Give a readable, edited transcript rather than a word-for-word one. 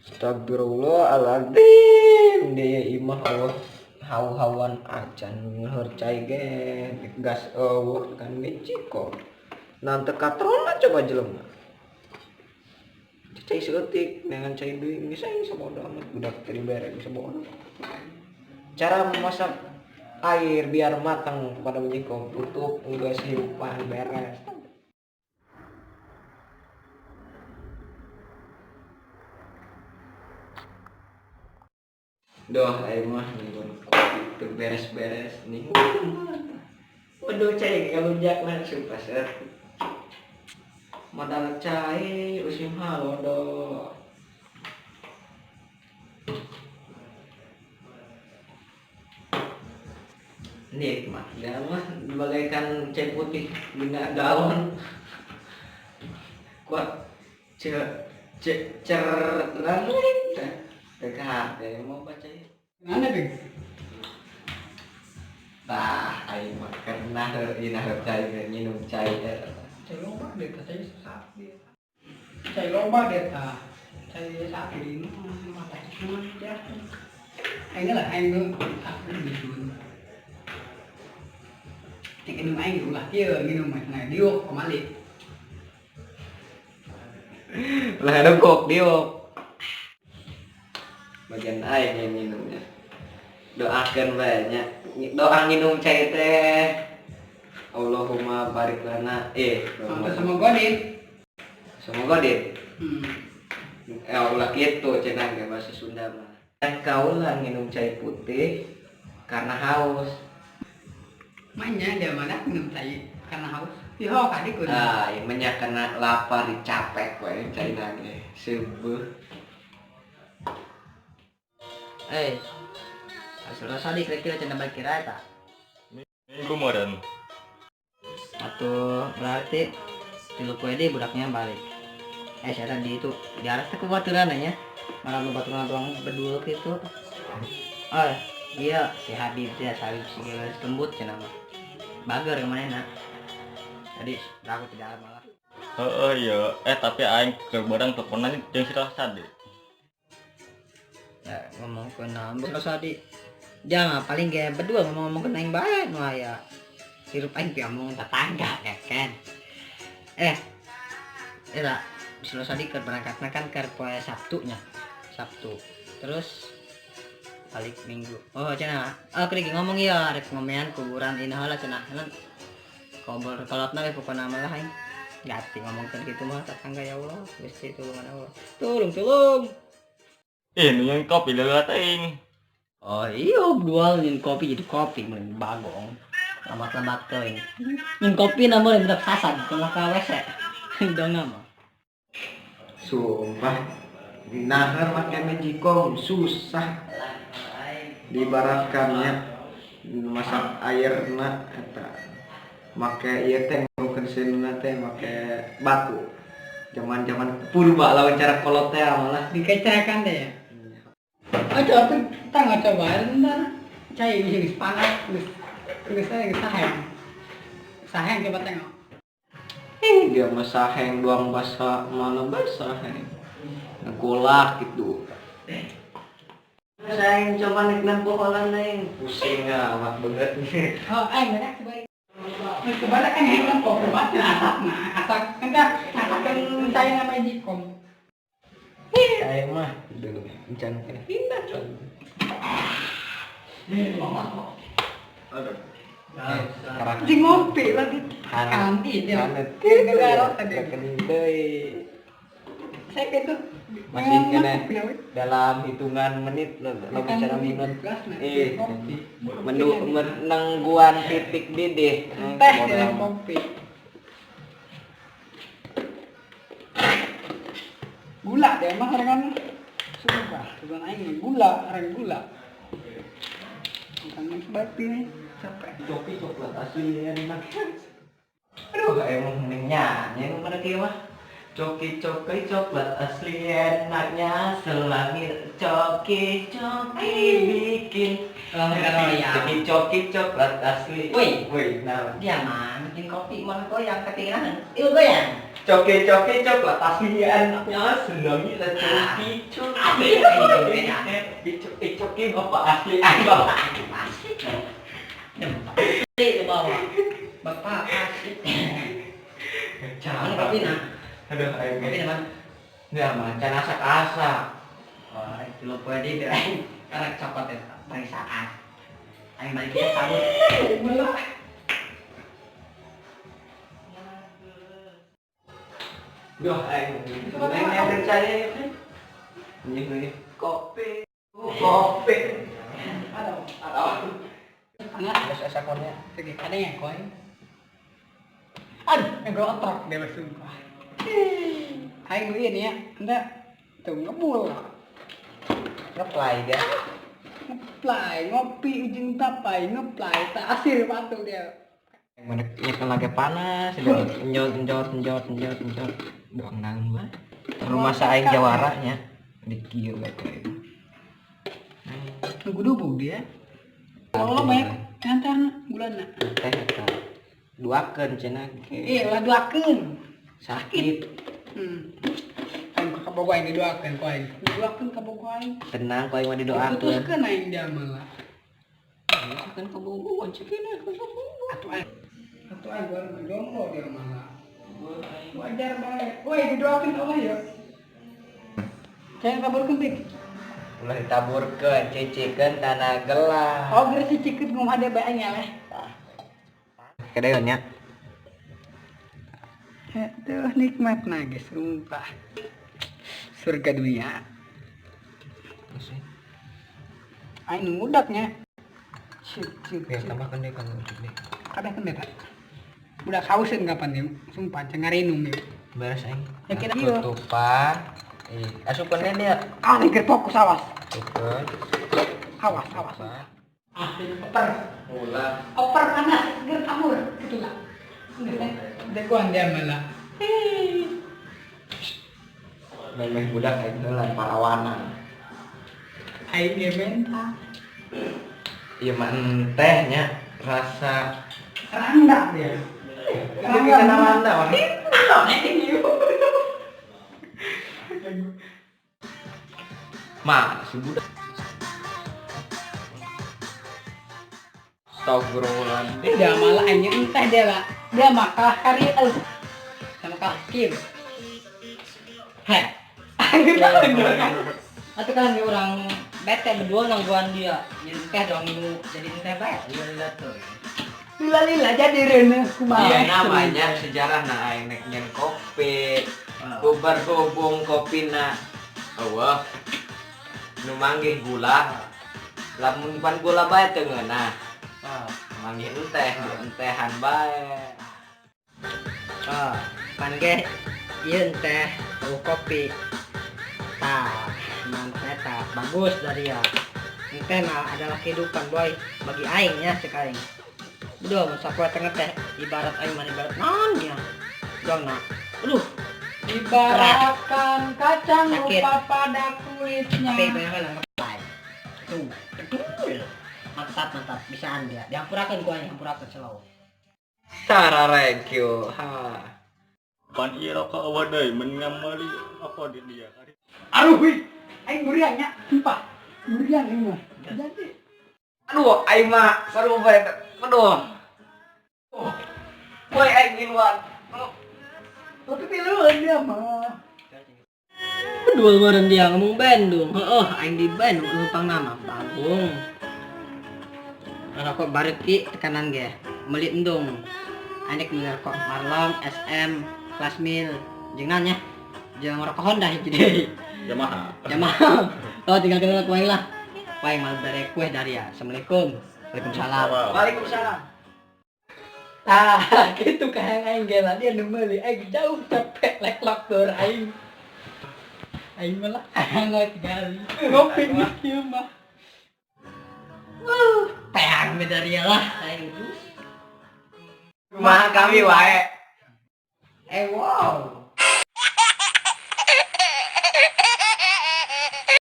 Astagfirullahaladzim, dia imah Allah hawan acan hercai ge gas kan biciko nanti katrona coba jelema cai seetik dengan cai duit bisa bodoh amat budak teribere bisa bodoh. Cara memasak air biar matang pada biciko tutup enggak simpan beres. Doh, ayo mah kopi beres-beres nih. Waduh cai kalau jak langsung pasar. Modal cai usim halodo. Nikmat, dah mah bagaikan cai putih bina daun. Kuat cer langit. Dekat, mau baca ya. Mana Bing? Bah, ayo mah karena cai minum cai. Cai lomba deh, cai sapi. Cai lomba deh, cai sapi ini mata cuma aja. Anh là anh nó bị chuồn. Thì cái đường anh cũng là kia cái đường mạch này điêu có má liệt. Lah ada kok dia. Bagian air yang minumnya. Doakan banyak. Doa minum cai teh. Allahumma barik lana. Semoga Din. Semoga Din. Allah itu cenah ge bahasa Sunda mah. Kau lah minum cai putih karena haus. Mainnya dia mana minum cai karena haus. Ya ho kadi kun. Imannya kena lapar dicapek we cai nage. Subuh. Asal sadi kira-kira cenah balik kira eta. Minggu meureun. Atuh berarti tilu poe deui budaknya balik. Saya tadi itu di atas teh kubaturan nya. Malah nu baturan doang berdua gitu. Iya si Habib teh Habib si geus lembut cenah mah. Bager kemana? Tadi aku tidak malah. Iya, tapi aing keur bareng teleponan jeung si Rosadi. Ya ngomong ke nambah Rosadi. Jangan paling ge berdua ngomong ke neng bae nu aya. Hirup aing pi omong tetangga ya kan. Eta si Rosadi keur berangkatna kan keur poe Sabtu nya. Sabtu. Terus balik Minggu. Oh cenah. Kudu ngomong ieu arek ngomean kuburan ini heula cenah. Kobor kolotna we pokona mah lah aing. Gati ngomongkeun kitu mah tetangga ya Allah. Gusti tulungan Allah. Tulung. Nu yang kopi leula teuing. Oh iya dual nyin kopi jadi kopi mun bagong. Lamat-lamat teuing. Nyin kopi na meureun budak sasad kana ka WC. Dongna mah. Sumpah nahar make mejikom susah diibaratkannya masak airna eta make ieu teh ngurukeun seunna teh make batu zaman-zaman purba lawan cara kolot teh malah Dikecerakan deh ya. Ada apa kita nggak cobain ntar cai bisa panas geus saheng coba tengok. dia mah saheng doang basa mana saheng ngulak gitu. Sayang coba naik poholan neng pusing awak banget. Aing berak coba. Coba kan yang kok buat asak enggak asakan cai nama jikom. Aing mah dulu encan pindah coy. Aduh. Di ngopi lagi. Kanti dia. Gara-gara tadi kening deui. Saya gitu. Masih kena dalam hitungan menit lo bicara minum. Menungguan titik didih. Teh dalam kopi. Gula dia mah kan sumpah, bukan aing gula. Bukan seperti ini capek. Kopi coklat asli yang enak. Aduh, emang meningnya, yang mana kieu mah. Coki coklat asli enaknya selangit. Coki bikin coki coklat asli. Woi. Nah. Dia mah bikin kopi malah goyang ketinggalan. Itu goyang. Coki coklat asli enaknya selangit. Coki bapak asli. Asik. Di bawah. Bapak asik. Mana kopi nah? Aduh, Kopi mana? Nggak macan asak-asak. Oh, itu lo pede deh. Karena copot ya, barisan. Ayo balik dia sabut. Belah. Duh, ayo. Neng percaya itu. Ini kopi. Kopi. Aduh. Anak sakornya. Sige, ada yang koi. Aduh, yang gue otrok dia bersumpah. Ayo ini ya, enggak. Tuh ngebul. Ngeplay dia. Ngeplay, ngopi ujung tapai, ngeplay, tak asir patuh dia. Mana kan lagi panas, enjot. Buang nambah. Rumah saing jawaranya dikir kayak. Nunggu dubuk dia. Kalau banyak ngantarna bulanna. Teh eta. Duakeun cenah ge. Iya, lah duakeun. Sakit. Aing ka bogo aing didoakeun ku aing. Didoakeun ka bogo aing. Tenang kau yang mau didoakeun. Putuskeun aing dia malah. Kan kabogoan cekeuna. Atuh aing baru jomblo dia malah. Wajar bae. Woi didoakeun Allah ya. Jangan kaburkeun tik. Ulah ditaburkeun, cicikeun tanah gelas. Oh, geus cicikeun ngomong ada bae nya leh. Kedeun nya. Tuh nikmat guys, sumpah. Surga dunia. Aing mudaknya. Cip. Ya tambahkeun deui kan deh. Kabeh kan beta. Budak hauseun kapan dia? Sumpah cengarinum dia. Beres aing. Ya kira ieu. Tutupan. Asupkeun dia. Ah, nih fokus awas. Tutup. Awas. Ah, oper. Ulah. Oper panas, ger kabur. Gitu lah. Deguan dia malah. Memeh budak aing heulan parawanan. Aing ge benta. Ieu mah teh nya rasa Rangda dia. Rangda kenalan dah. Ma, si budak. Astagfirullahaladzim. Dia malah aingnya entah dia lah. Dia mah kalah karya sama kalah skill. Heh. Atau kan dia orang bete berdua nangguan dia. Jadi teh dong minum jadi teh bae. Lila tuh. Lila jadi rene kumaha. Iya namanya sejarah na aing nek nyen kopi. Kubar hubung kopina. Allah. Nu manggih gula. Lamun pan gula bae teu ngeunah. Manggih entehan bae. Pan ge ieu teh kopi. Tah, mantap tah, bagus dari ya. Teh mah adalah kehidupan boy bagi aing ya sekali. Udah sapoe tengah teh ibarat aing mah ibarat naon ya. Dongna. Aduh, ibaratkan kacang lupa pada kulitnya. Tapi banyak lah ngeplay. Tuh, betul. Mantap bisaan dia. Dihampurakeun ku aing, hampurakeun selalu. Tararekyo. Ha. Pan ieu rokok eueuh deui mun ngamali apa di dia. Aduh, wih. Aing guriangnya, sumpah. Guriang ini mah. Jadi. Aduh, aing mah saru bae. Aduh. Boy aing giluan. Tapi piluan dia mah. Kedua bareng dia ngomong Bandung. Heeh, aing di Bandung numpang nama Bagong. Rokok bareki tekanan ge. Meuli endung. Anek minum rokok Marlong, SM, Klasmil, jeung naon nya? Jeung rokok Honda hiji deui. Yamaha. Yamaha. Oh, tinggal kenal ku aing lah. Aing mal dari kue dari ya. Assalamualaikum. Waalaikumsalam. Waalaikumsalam. Tah, gitu kayak aing ge lah dia nu meuli aing jauh capek leklok deur aing. Aing malah hangat gali. Ngopi di kieu mah. Peang beda dia lah aing. Kumaha kami wae. Wow.